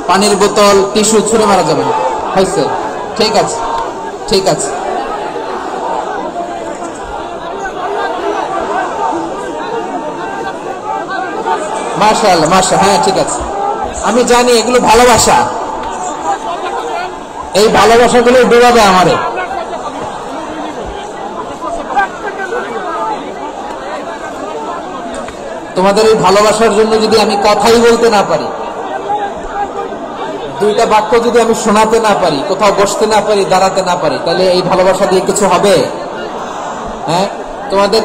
পানির বোতল, টিস্যু ছুঁড়ে মারা যাবে না। হয়েছে, ঠিক আছে, ঠিক আছে। মাশাআল্লাহ, মাশাআল্লাহ, হ্যাঁ ঠিক আছে। আমি জানি এগুলো ভালোবাসা, এই ভালোবাসাগুলো ডুবাবে আমারে। তোমাদের এই ভালোবাসার জন্য যদি আমি কথাই বলতে না পারি, দুইটা বাক্য যদি আমি শোনাতে না পারি, কোথাও বসতে না পারি, দাঁড়াতে না পারি, তাহলে এই ভালোবাসা দিয়ে কিছু হবে? হ্যাঁ, তোমাদের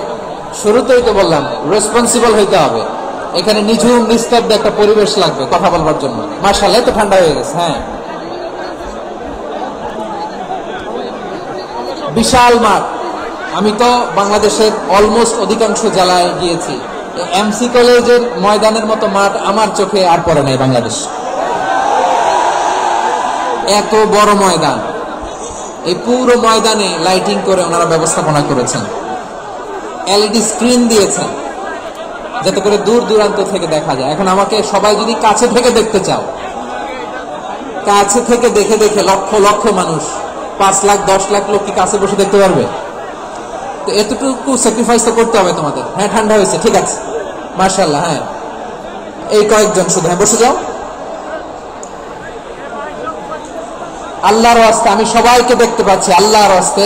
শুরুতেই তো বললাম রেসপন্সিবল হইতে হবে। এখানে নিঝুম নিস্তব্ধ একটা পরিবেশ লাগবে কথা বলবার জন্য। মাশাআল্লাহ, তো ঠান্ডা হয়ে গেছে। হ্যাঁ, বিশাল মাঠ। আমি তো বাংলাদেশের অলমোস্ট অধিকাংশ জেলায় গিয়েছি। এমসি কলেজের ময়দানের মতো মাঠ আমার চোখে আর পড়ে নাই বাংলাদেশ। এত বড় ময়দান, এই পুরো ময়দানে লাইটিং করে ওনারা ব্যবস্থাপনা করেছেন, এলইডি স্ক্রিন দিয়েছেন যাতে করে দূর দূরান্ত থেকে দেখা যায়। এখন আমাকে সবাই যদি কাছে থেকে দেখতে চাও, কাছে থেকে দেখে দেখে লক্ষ লক্ষ মানুষ, 5 লাখ 10 লাখ লোক কি কাছে বসে দেখতে পারবে? তো এতটুকু স্যাক্রিফাইস তো করতে হবে তোমাদের। হ্যাঁ, ঠান্ডা হয়েছে, ঠিক আছে, মাশাআল্লাহ। হ্যাঁ, এই কয়েকজন শুধু, হ্যাঁ বসে যাও। আল্লাহর ওয়াস্তে আমি সবাইকে দেখতে পাচ্ছি, আল্লাহর ওয়াস্তে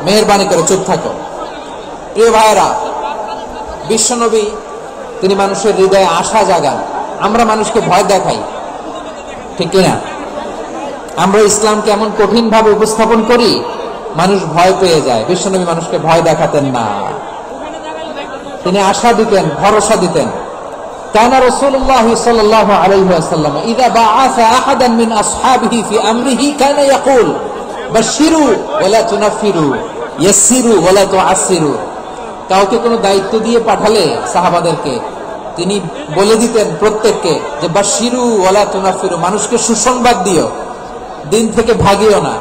মেহেরবানি করে চুপ থাকো। প্রিয় ভাইরা, বিশ্বনবী তিনি মানুষের হৃদয়ে আশা জাগান। আমরা মানুষকে ভয় দেখাই, ঠিক কিনা? আমরা ইসলামকে এমন কঠিন ভাবে উপস্থাপন করি, মানুষ ভয় পেয়ে যায়। বিশ্বনবী মানুষকে ভয় দেখাতেন না, তিনি আশা দিতেন, ভরসা দিতেন। কানা রাসূলুল্লাহ সাল্লাল্লাহু আলাইহি ওয়াসাল্লাম ইযা বাআসা আহাদান মিন আসহাবিহি ফি আমরিহি কানা ইয়াকুল বাশশিরু ওয়া লা তুনাফিরু ইয়াসসিরু ওয়া লা তুআসসিরু। কাউকে কোনো দায়িত্ব দিয়ে পাঠালে সাহাবাদেরকে তিনি বলে দিতেন প্রত্যেককে যে বাশশিরু ওয়া লা তুনাফিরু, মানুষকে সুসংবাদ দিও, দিন থেকে ভাগিও না।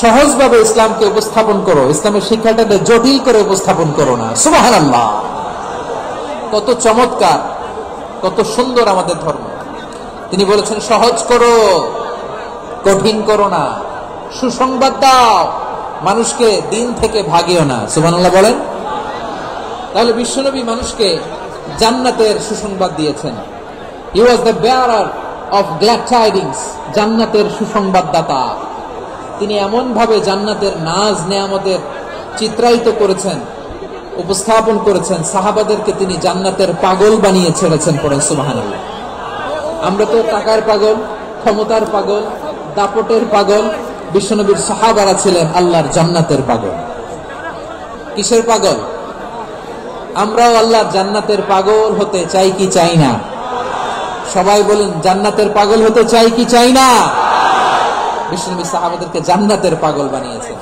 সহজভাবে ইসলামকে উপস্থাপন করো, ইসলামের শিক্ষাটাকে জটিল করে উপস্থাপন করো না। সুবহানাল্লাহ, কত চমৎকার, কত সুন্দর আমাদের ধর্ম। তিনি বলেছেন সহজ করো, কঠিন করো না, সুসংবাদ দাও, মানুষকে দিন থেকে ভাগিও না। সুবহানাল্লাহ বলেন। তাহলে বিশ্বনবী মানুষকে জান্নাতের সুসংবাদ দিয়েছেন। He was the bearer of glad tidings, জান্নাতের সুসংবাদদাতা। তিনি এমন ভাবে জান্নাতের নাজ নেয়ামতের চিত্রায়িত করেছেন, উপস্থাপন করেছেন, সাহাবাদেরকে তিনি জান্নাতের পাগল বানিয়ে ছেড়েছেন। পড়েন সুবহানাল্লাহ। আমরা তো টাকার পাগল, ক্ষমতার পাগল, দাপটের পাগল। বিশ্বনবীর সাহাবারা ছিলেন আল্লাহর জান্নাতের পাগল। কিসের পাগল? আমরাও আল্লাহর জান্নাতের পাগল হতে চাই কি চাই না? সবাই বলেন, জান্নাতের পাগল হতে চাই কি চাই না? বিশ্বনবী সাহাবাদেরকে জান্নাতের পাগল বানিয়েছেন।